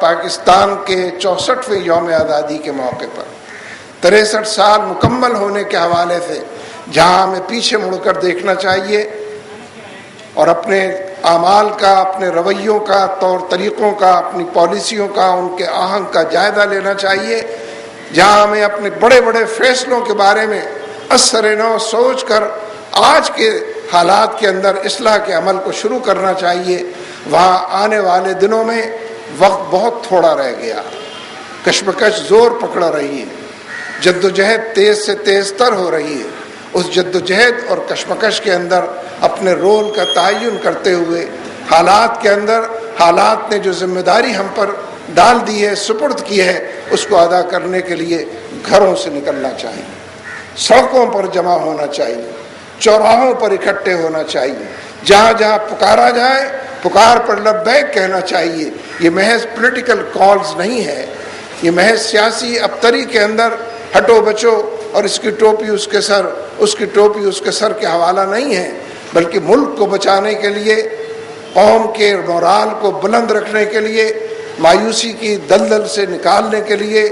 پاکستان کے 64ویں یوم آزادی کے موقع پر 63 سال مکمل ہونے کے حوالے سے جہاں ہمیں پیچھے مڑ کر دیکھنا چاہیے اور اپنے اعمال کا، اپنے رویوں کا، طور طریقوں کا، اپنی پالیسیوں کا، ان کے آہنگ کا جائزہ لینا چاہیے، جہاں ہمیں اپنے بڑے بڑے فیصلوں کے بارے میں اثر نو سوچ کر آج کے حالات کے اندر اصلاح کے عمل کو شروع کرنا چاہیے، وہاں آنے والے دنوں میں وقت بہت تھوڑا رہ گیا، کشمکش زور پکڑا رہی ہے، جدوجہد تیز سے تیز تر ہو رہی ہے۔ اس جدوجہد اور کشمکش کے اندر اپنے رول کا تعین کرتے ہوئے حالات کے اندر، حالات نے جو ذمہ داری ہم پر ڈال دی ہے، سپرد کی ہے، اس کو ادا کرنے کے لیے گھروں سے نکلنا چاہیے، سڑکوں پر جمع ہونا چاہیے، چوراہوں پر اکٹھے ہونا چاہیے، جہاں جہاں پکارا جائے پکار پر لبیک کہنا چاہیے۔ یہ محض پولیٹیکل کالز نہیں ہے، یہ محض سیاسی ابتری کے اندر ہٹو بچو اور اس کی ٹوپی اس کے سر، اس کی ٹوپی اس کے سر کے حوالہ نہیں ہے، بلکہ ملک کو بچانے کے لیے، قوم کے مورال کو بلند رکھنے کے لیے، مایوسی کی دلدل سے نکالنے کے لیے،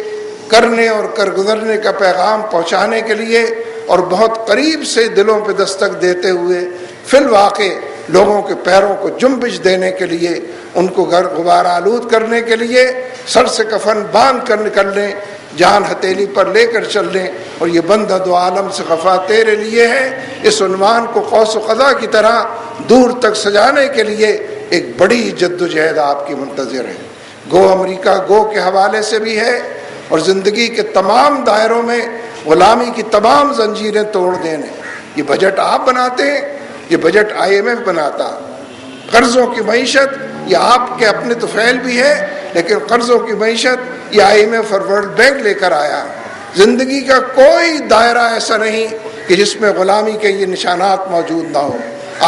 کرنے اور کر گزرنے کا پیغام پہنچانے کے لیے، اور بہت قریب سے دلوں پہ دستک دیتے ہوئے فی الواقع لوگوں کے پیروں کو جنبش دینے کے لیے، ان کو غبار آلود کرنے کے لیے سر سے کفن باندھ کر نکل لیں، جان ہتھیلی پر لے کر چل لیں، اور یہ بندہ دو عالم سے خفا تیرے لیے ہے، اس عنوان کو قوس و قزح کی طرح دور تک سجانے کے لیے ایک بڑی جدوجہد آپ کی منتظر ہے۔ گو امریکہ گو کے حوالے سے بھی ہے، اور زندگی کے تمام دائروں میں غلامی کی تمام زنجیریں توڑ دینے۔ یہ بجٹ آپ بناتے ہیں، یہ بجٹ IMF بناتا، قرضوں کی معیشت یہ آپ کے اپنے تو فعل بھی ہے، لیکن قرضوں کی معیشت یہ IMF اور ورلڈ بینک لے کر آیا۔ زندگی کا کوئی دائرہ ایسا نہیں کہ جس میں غلامی کے یہ نشانات موجود نہ ہو۔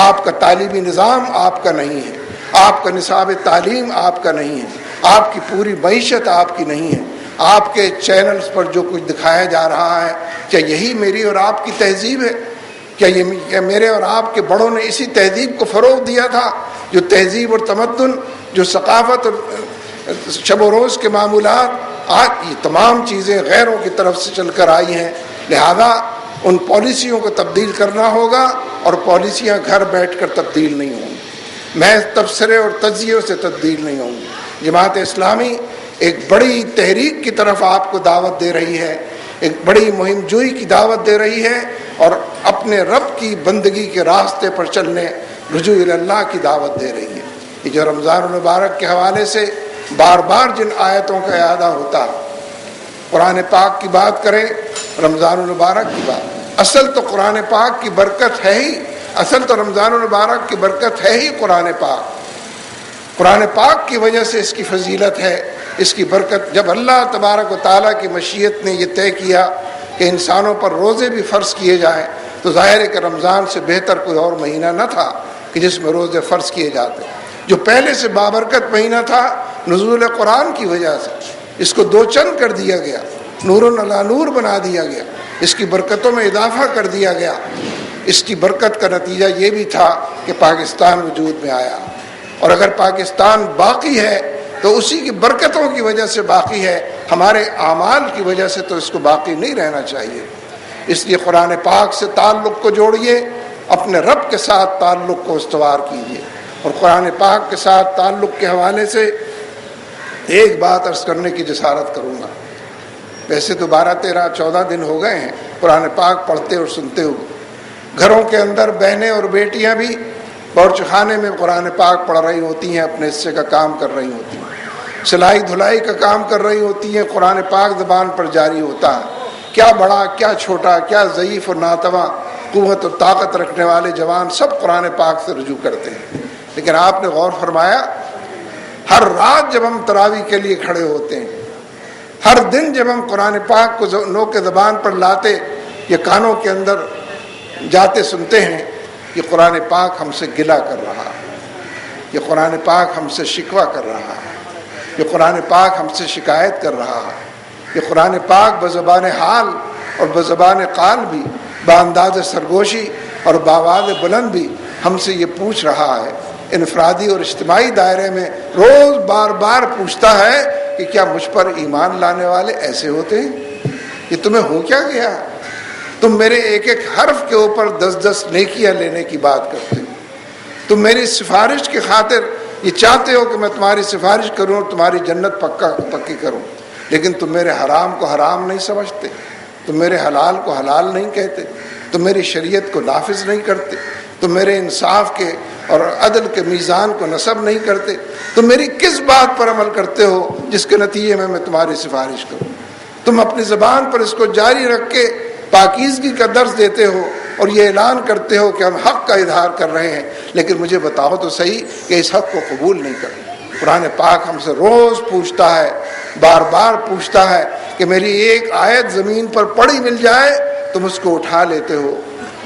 آپ کا تعلیمی نظام آپ کا نہیں ہے، آپ کا نصاب تعلیم آپ کا نہیں ہے، آپ کی پوری معیشت آپ کی نہیں ہے۔ آپ کے چینلز پر جو کچھ دکھایا جا رہا ہے، کیا یہی میری اور آپ کی تہذیب ہے؟ کیا میرے اور آپ کے بڑوں نے اسی تہذیب کو فروغ دیا تھا؟ جو تہذیب اور تمدن، جو ثقافت اور شب و روز کے معمولات، آج یہ تمام چیزیں غیروں کی طرف سے چل کر آئی ہیں۔ لہذا ان پالیسیوں کو تبدیل کرنا ہوگا، اور پالیسیاں گھر بیٹھ کر تبدیل نہیں ہوں گی، محض تبصرے اور تجزیوں سے تبدیل نہیں ہوں گی۔ جماعت اسلامی ایک بڑی تحریک کی طرف آپ کو دعوت دے رہی ہے، ایک بڑی مہم جوئی کی دعوت دے رہی ہے، اور اپنے رب کی بندگی کے راستے پر چلنے، رجوع اللہ کی دعوت دے رہی ہے۔ یہ جو رمضان المبارک کے حوالے سے بار بار جن آیتوں کا اعادہ ہوتا، قرآن پاک کی بات کریں، رمضان المبارک کی بات، اصل تو قرآن پاک کی برکت ہے ہی، اصل تو رمضان المبارک کی برکت ہے ہی قرآن پاک۔ قرآن پاک کی وجہ سے اس کی فضیلت ہے، اس کی برکت۔ جب اللہ تبارک و تعالیٰ کی مشیت نے یہ طے کیا کہ انسانوں پر روزے بھی فرض کیے جائیں، تو ظاہر ہے کہ رمضان سے بہتر کوئی اور مہینہ نہ تھا کہ جس میں روزے فرض کیے جاتے، جو پہلے سے بابرکت مہینہ تھا نزول قرآن کی وجہ سے۔ اس کو دو چند کر دیا گیا، نور علی نور بنا دیا گیا، اس کی برکتوں میں اضافہ کر دیا گیا۔ اس کی برکت کا نتیجہ یہ بھی تھا کہ پاکستان وجود میں آیا، اور اگر پاکستان باقی ہے تو اسی کی برکتوں کی وجہ سے باقی ہے، ہمارے اعمال کی وجہ سے تو اس کو باقی نہیں رہنا چاہیے۔ اس لیے قرآن پاک سے تعلق کو جوڑیے، اپنے رب کے ساتھ تعلق کو استوار کیجیے۔ اور قرآن پاک کے ساتھ تعلق کے حوالے سے ایک بات عرض کرنے کی جسارت کروں گا۔ ویسے تو 12-13-14 دن ہو گئے ہیں قرآن پاک پڑھتے اور سنتے ہوئے، گھروں کے اندر بہنیں اور بیٹیاں بھی باورچی خانے میں قرآن پاک پڑھ رہی ہوتی ہیں، اپنے حصے کا کام کر رہی ہوتی ہیں، سلائی دھلائی کا کام کر رہی ہوتی ہیں، قرآن پاک زبان پر جاری ہوتا ہے۔ کیا بڑا، کیا چھوٹا، کیا ضعیف اور ناتواں، قوت اور طاقت رکھنے والے جوان سب قرآن پاک سے رجوع کرتے ہیں۔ لیکن آپ نے غور فرمایا، ہر رات جب ہم تراویح کے لیے کھڑے ہوتے ہیں، ہر دن جب ہم قرآن پاک کو نوک زبان پر لاتے یا کانوں کے اندر جاتے سنتے ہیں، یہ قرآن پاک ہم سے گلہ کر رہا ہے، یہ قرآن پاک ہم سے شکوہ کر رہا ہے، یہ قرآن پاک ہم سے شکایت کر رہا ہے، یہ قرآن پاک بزبان حال اور بزبان قال بھی، بانداز سرگوشی اور باواز بلند بھی ہم سے یہ پوچھ رہا ہے انفرادی اور اجتماعی دائرے میں روز بار بار پوچھتا ہے کہ کیا مجھ پر ایمان لانے والے ایسے ہوتے ہیں؟ یہ تمہیں ہو کیا گیا؟ تم میرے ایک ایک حرف کے اوپر 10 نیکیاں لینے کی بات کرتے ہو. تم میری سفارش کی خاطر یہ چاہتے ہو کہ میں تمہاری سفارش کروں اور تمہاری جنت پکی کروں، لیکن تم میرے حرام کو حرام نہیں سمجھتے، تم میرے حلال کو حلال نہیں کہتے، تم میری شریعت کو نافذ نہیں کرتے، تم میرے انصاف کے اور عدل کے میزان کو نصب نہیں کرتے. تم میری کس بات پر عمل کرتے ہو جس کے نتیجے میں تمہاری سفارش کروں؟ تم اپنی زبان پر اس کو جاری رکھ کے پاکیزگی کا درس دیتے ہو اور یہ اعلان کرتے ہو کہ ہم حق کا اظہار کر رہے ہیں، لیکن مجھے بتاؤ تو صحیح کہ اس حق کو قبول نہیں کرتے. قرآن پاک ہم سے روز پوچھتا ہے، بار بار پوچھتا ہے کہ میری ایک آیت زمین پر پڑی مل جائے تم اس کو اٹھا لیتے ہو،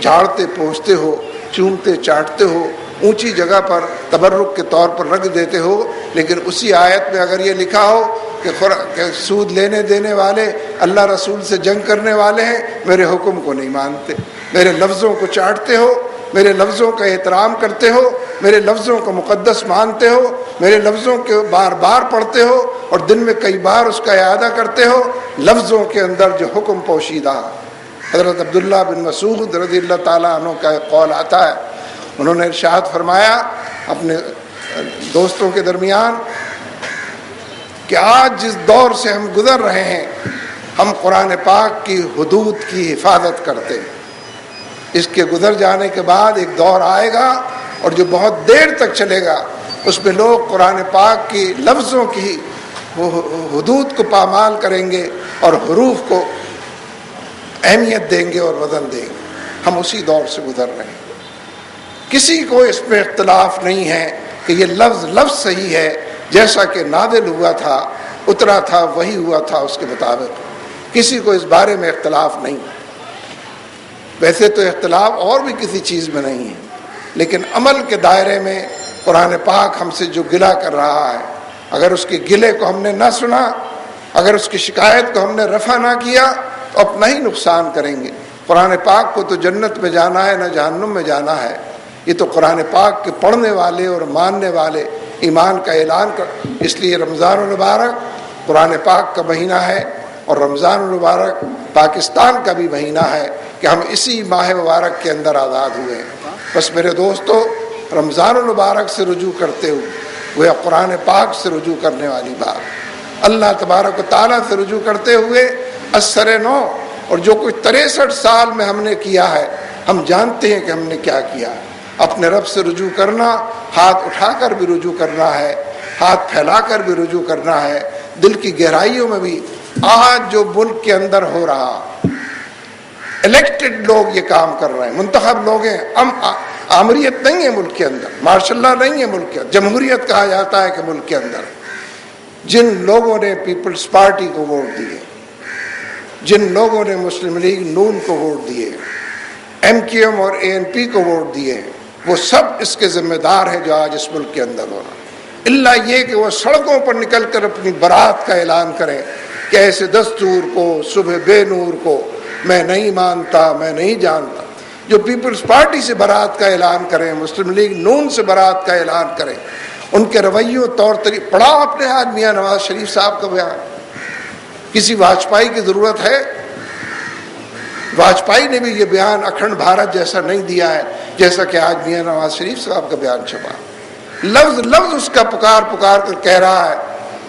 جھاڑتے پوچھتے ہو، چومتے چاٹتے ہو، اونچی جگہ پر تبرک کے طور پر رکھ دیتے ہو. لیکن اسی آیت میں اگر یہ لکھا ہو کہ سود لینے دینے والے اللہ رسول سے جنگ کرنے والے ہیں، میرے حکم کو نہیں مانتے، میرے لفظوں کو چاٹتے ہو، میرے لفظوں کا احترام کرتے ہو، میرے لفظوں کو مقدس مانتے ہو، میرے لفظوں کے بار بار پڑھتے ہو اور دن میں کئی بار اس کا اعادہ کرتے ہو. لفظوں کے اندر جو حکم پوشیدہ. حضرت عبداللہ بن مسعود رضی اللہ تعالیٰ عنہ کا ایک قول آتا ہے، انہوں نے ارشاد فرمایا اپنے دوستوں کے درمیان کہ آج جس دور سے ہم گزر رہے ہیں ہم قرآن پاک کی حدود کی حفاظت کرتے ہیں. اس کے گزر جانے کے بعد ایک دور آئے گا اور جو بہت دیر تک چلے گا، اس میں لوگ قرآن پاک کی لفظوں کی حدود کو پامال کریں گے اور حروف کو اہمیت دیں گے اور وزن دیں گے. ہم اسی دور سے گزر رہے ہیں. کسی کو اس میں اختلاف نہیں ہے کہ یہ لفظ صحیح ہے، جیسا کہ نازل ہوا تھا، اترا تھا، وہی ہوا تھا اس کے مطابق. کسی کو اس بارے میں اختلاف نہیں. ویسے تو اختلاف اور بھی کسی چیز میں نہیں ہے، لیکن عمل کے دائرے میں قرآن پاک ہم سے جو گلہ کر رہا ہے، اگر اس کے گلے کو ہم نے نہ سنا، اگر اس کی شکایت کو ہم نے رفع نہ کیا تو اپنا ہی نقصان کریں گے. قرآن پاک کو تو جنت میں جانا ہے، نہ جہنم میں جانا ہے. یہ تو قرآن پاک کے پڑھنے والے اور ماننے والے ایمان کا اعلان کر. اس لیے رمضان المبارک قرآن پاک کا مہینہ ہے اور رمضان المبارک پاکستان کا بھی مہینہ ہے کہ ہم اسی ماہ مبارک کے اندر آزاد ہوئے ہیں. بس میرے دوستو، رمضان المبارک سے رجوع کرتے ہوئے وہ قرآن پاک سے رجوع کرنے والی بات، اللہ تبارک و تعالیٰ سے رجوع کرتے ہوئے اثر نو، اور جو کچھ 63 سال میں ہم نے کیا ہے ہم جانتے ہیں کہ ہم نے کیا کیا ہے. اپنے رب سے رجوع کرنا، ہاتھ اٹھا کر بھی رجوع کرنا ہے، ہاتھ پھیلا کر بھی رجوع کرنا ہے، دل کی گہرائیوں میں بھی. آج جو ملک کے اندر ہو رہا، الیکٹڈ لوگ یہ کام کر رہے ہیں، منتخب لوگ ہیں. آمریت نہیں ہے ملک کے اندر، مارشاء اللہ نہیں ہے ملک کے اندر، جمہوریت کہا جاتا ہے کہ ملک کے اندر جن لوگوں نے پیپلز پارٹی کو ووٹ دیے، جن لوگوں نے مسلم لیگ نون کو ووٹ دیے، MQM اور ANP کو ووٹ دیے، وہ سب اس کے ذمہ دار ہیں جو آج اس ملک کے اندر ہو رہا. اللہ یہ کہ وہ سڑکوں پر نکل کر اپنی برات کا اعلان کریں کہ ایسے دستور کو، صبح بے نور کو میں نہیں مانتا، میں نہیں جانتا. جو پیپلز پارٹی سے برات کا اعلان کریں، مسلم لیگ نون سے برات کا اعلان کریں، ان کے رویوں طور طریقے. پڑھا آپ نے آج میاں نواز شریف صاحب کا بیان؟ کسی واجپئی کی ضرورت ہے؟ واجپئی نے بھی یہ بیان اکھنڈ بھارت جیسا نہیں دیا ہے جیسا کہ آج میاں نواز شریف صاحب کا بیان چھپا. لفظ اس کا پکار کر کہہ رہا ہے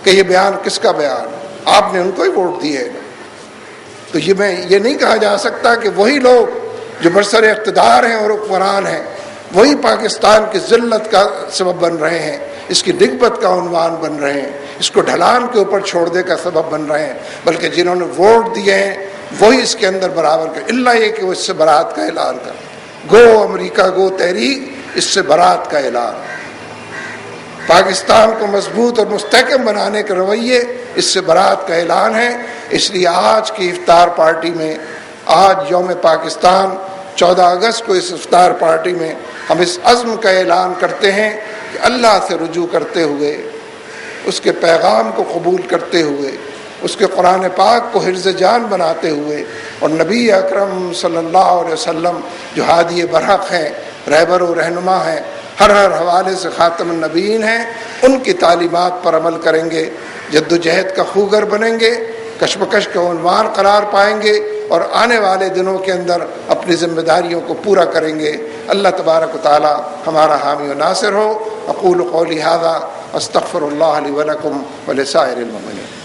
کہ یہ بیان کس کا بیان ہے؟ آپ نے ان کو ہی ووٹ دیے. تو یہ نہیں کہا جا سکتا کہ وہی لوگ جو برسر اقتدار ہیں اور حکمران ہیں وہی پاکستان کی ذلت کا سبب بن رہے ہیں، اس کی نکبت کا عنوان بن رہے ہیں، اس کو ڈھلان کے اوپر چھوڑنے کا سبب بن رہے ہیں، بلکہ جنہوں نے ووٹ دیے ہیں وہی اس کے اندر برابر کر. اللہ یہ کہ وہ اس سے برات کا اعلان کر. گو امریکہ گو تحریک، اس سے برات کا اعلان. پاکستان کو مضبوط اور مستحکم بنانے کے رویے، اس سے برات کا اعلان ہے. اس لیے آج کی افطار پارٹی میں، آج یوم پاکستان 14 اگست کو اس افطار پارٹی میں ہم اس عزم کا اعلان کرتے ہیں کہ اللہ سے رجوع کرتے ہوئے، اس کے پیغام کو قبول کرتے ہوئے، اس کے قرآن پاک کو حرز جان بناتے ہوئے، اور نبی اکرم صلی اللہ علیہ وسلم جو ہادی برحق ہیں، رہبر و رہنما ہیں، ہر حوالے سے خاتم النبیین ہیں، ان کی تعلیمات پر عمل کریں گے، جد و جہد کا خوگر بنیں گے، کشمکش کا عنوان قرار پائیں گے اور آنے والے دنوں کے اندر اپنی ذمہ داریوں کو پورا کریں گے۔ اللہ تبارک و تعالی ہمارا حامی و ناصر ہو۔ اقول قولی ھذا استغفر اللہ لی ولکم ولسائر المؤمنین۔